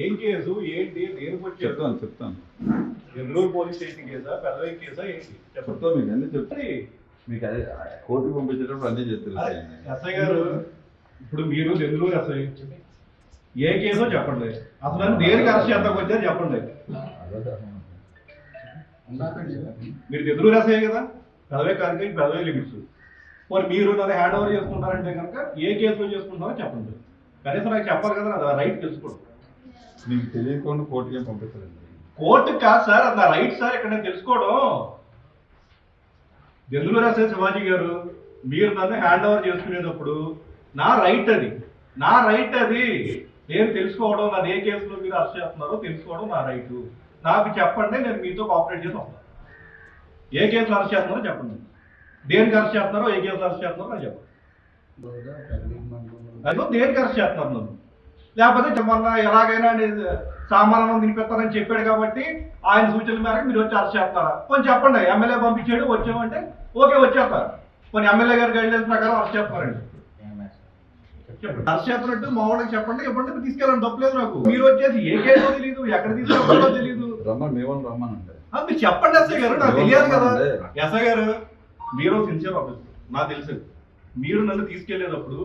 ఏం కేసు ఏంటి చెప్తాను ఎన్నూరు పోలీస్ స్టేషన్ కేసా పెద్దవై కేసా ఏంటి చెప్తాను మీకు అన్ని చెప్తాను మీకు అదే కోర్టుకు పంపించేటప్పుడు అన్నీ చెప్తారు. ఎస్ఐ గారు ఇప్పుడు మీరు నెల్లూరు ఎస్ఐ ఏ కేసో చెప్పండి, అసలు నన్ను దేనికి అరెస్ట్ చేద్దాం వచ్చారు చెప్పండి. మీరు నెల్లూరు ఎస్ఐ కదా, పెదవే కానీ పెదవే లిమిట్స్. మరి మీరు నన్ను హ్యాండ్ ఓవర్ చేసుకుంటారంటే కనుక ఏ కేసులో చేసుకుంటారో చెప్పండి. కనీసం నాకు చెప్పాలి కదా, అది రైట్ తెలుసుకోండి. మీకు తెలియకుండా కోర్టుకి ఏం పంపిస్తారండి? కోర్టుకి కాదు సార్, అది నా రైట్ సార్. ఇక్కడ నేను తెలుసుకోవడం. నెల్లూరు ఎస్ఐ శివాజీ గారు, మీరు నన్ను హ్యాండ్ ఓవర్ చేసుకునేటప్పుడు నా రైట్ అది, నా రైట్ అది. నేను తెలుసుకోవడం, నన్ను ఏ కేసులో మీరు అరెస్ట్ చేస్తున్నారో తెలుసుకోవడం నా రైట్. నాకు చెప్పండి, నేను మీతో కోఆపరేట్ చేసి వస్తాను. ఏ కేసులో అరెస్ట్ చేస్తున్నారో చెప్పండి, దేనికి అరెస్ట్ చేస్తున్నారో, ఏ కేసులో అరెస్ట్ చేస్తున్నారో నాకు చెప్పండి. అదో దేనికి అరెస్ట్ చేస్తున్నారు నన్ను? లేకపోతే మొన్న ఎలాగైనా సామానం తినిపిస్తానని చెప్పాడు కాబట్టి ఆయన సూచనల మేరకు మీరు వచ్చి అరెస్ట్ చేస్తారా? కొంచెం చెప్పండి. ఎమ్మెల్యే పంపించాడు వచ్చామంటే ఓకే వచ్చేస్తారు. కొన్ని ఎమ్మెల్యే గారి గైడ్లైన్స్ ప్రకారం అరెస్ట్ చేస్తారండి. అరెస్ట్ చేస్తున్నట్టు మా వాళ్ళకి చెప్పండి, ఇవ్వండి, తీసుకెళ్ళండి, తప్పలేదు నాకు. మీరు వచ్చేసి ఏ కేసో తెలియదు, ఎక్కడ తీసుకెళ్ళాలో తెలియదు. మీరు చెప్పండి ఎస్ఐ గారు, నాకు తెలియదు కదా. ఎస్ఐ గారు మీరు సిన్సియర్ ఆఫీసర్, నాకు తెలుసు. మీరు నన్ను తీసుకెళ్లేటప్పుడు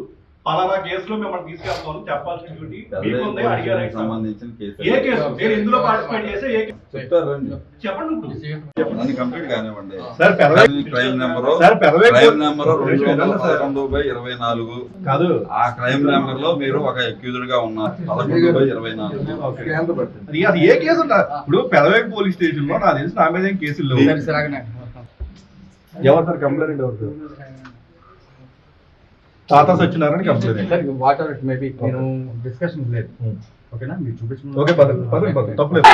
పలానా కేసులో మిమ్మల్ని తీసుకెళ్తామని చెప్పాల్సిన డ్యూటీ మీకుంది. అడిగారు ఏ కేసు, నేను ఇందులో పార్టిసిపేట్ చేసే ఏ కేసు చెప్పండి. కంప్లీట్ కానివ్వండి. క్రైమ్ నెంబర్ 2/24 కాదు. ఆ క్రైమ్ నెంబర్ లో మీరు ఒక అక్యూజ్డ్ గా ఉన్నారు. 11/24 అది ఏ కేసు? ఇప్పుడు పెదవేక పోలీస్ స్టేషన్ లో నాకు తెలిసి నా మీద ఏం కేసులు లేవు. ఎవరు సార్ కంప్లైంట్? ఎవరు? తాత సత్యనారాయణ కంప్లైంట్. వాటర్ మేబీ నేను డిస్కషన్ లేదు. ఓకేనా, మీరు చూపించండి. ఓకే పదండి తప్పలేదు.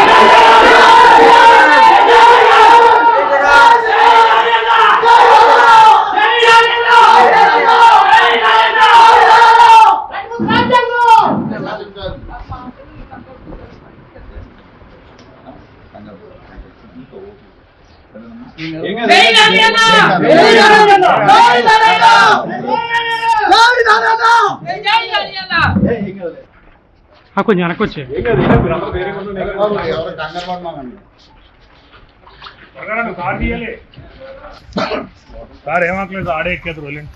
కొంచెం వెనకొచ్చే సార్ ఏమక్కలేదు, ఆడే ఎక్కేది రోజులండి.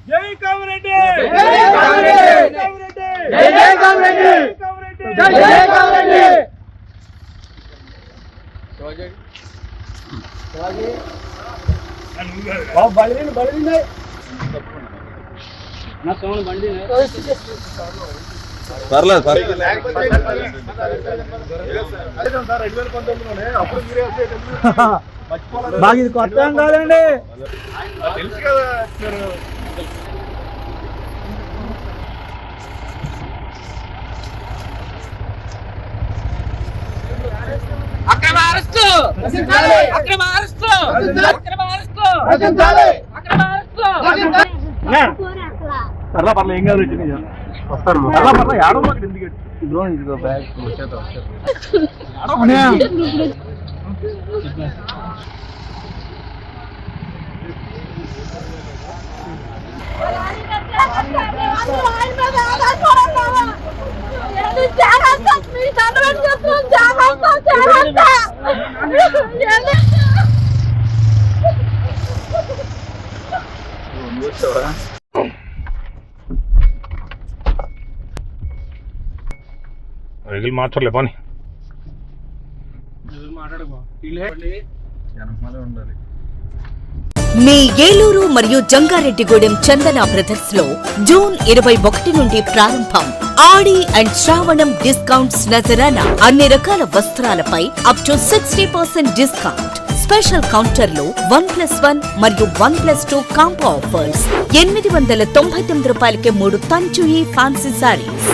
జై కామిరెడ్డి, పర్లేదు బాగా ఇది కొత్త ఏం కాదండి. తెలుసు కదా. అక్రమ అరెస్ట్, అక్రమ అరెస్ట్, అక్రమ అరెస్ట్, అక్రమ అరెస్ట్. పర్లా ఏం కాదు, వస్తారు. పర్లా ఏడవ ఎందుకు వెహికల్ మార్చలే పని ఉండాలి. మీ ఏలూరు మరియు జంగారెడ్డిగూడెం చందన బ్రదర్స్ లో జూన్ 21 నుండి ప్రారంభం. ఆడి అండ్ శ్రావణం డిస్కౌంట్స్ నజరానా. అన్ని రకాల వస్త్రాలపై అప్ టు 60% డిస్కౌంట్. స్పెషల్ కౌంటర్లో 1+1 మరియు 1+2 కాంబో ఆఫర్స్. 899 రూపాయలకే 3 తంచుయి ఫ్యాన్సీ సారీస్,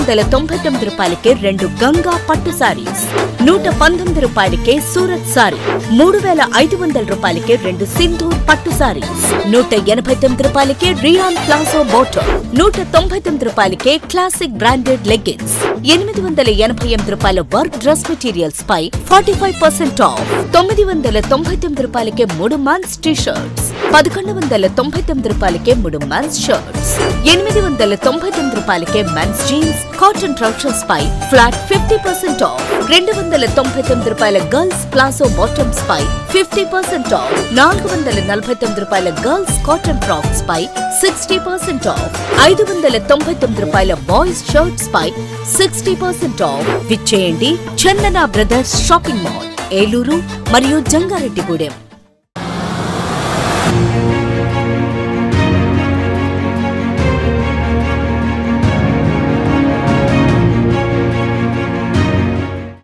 899 రూపాయలకే 2 గంగా పట్టు సారీస్, 119 రూపాయలకే సూరత్ సారీ, 3500 రూపాయలకే 2 సింధూర్ పట్టు సారీస్, 189 రూపాయలకే రియాన్ ప్లాజో బోటం, 199 రూపాయలకే క్లాసిక్ బ్రాండెడ్ లెగ్గిన్స్, 888 రూపాయల వర్క్ డ్రెస్ మెటీరియల్స్ పై 45% ఆఫ్, 999 రూపాయలకే 3 మంత్స్ టీ షర్ట్స్, 1199 రూపాయలకే 3 మంత్స్ షర్ట్స్, 899 రూపాయలకే మెన్స్ జీన్స్ కాటన్ ట్రౌజర్స్ పై ఫ్లాట్ 50% ఆఫ్, 299 రూపాయల గర్ల్స్ ప్లాజో బాటమ్స్ పై 50% ఆఫ్, 449 రూపాయల గర్ల్స్ కాటన్ ఫ్రాక్స్ పై 60% ఆఫ్, 599 రూపాయల బాయ్స్ షర్ట్స్ పై 60% ఆఫ్. విచ్చేయండి Chandana brothers shopping mall, Eluru మరియు జంగారెడ్డిగూడెం.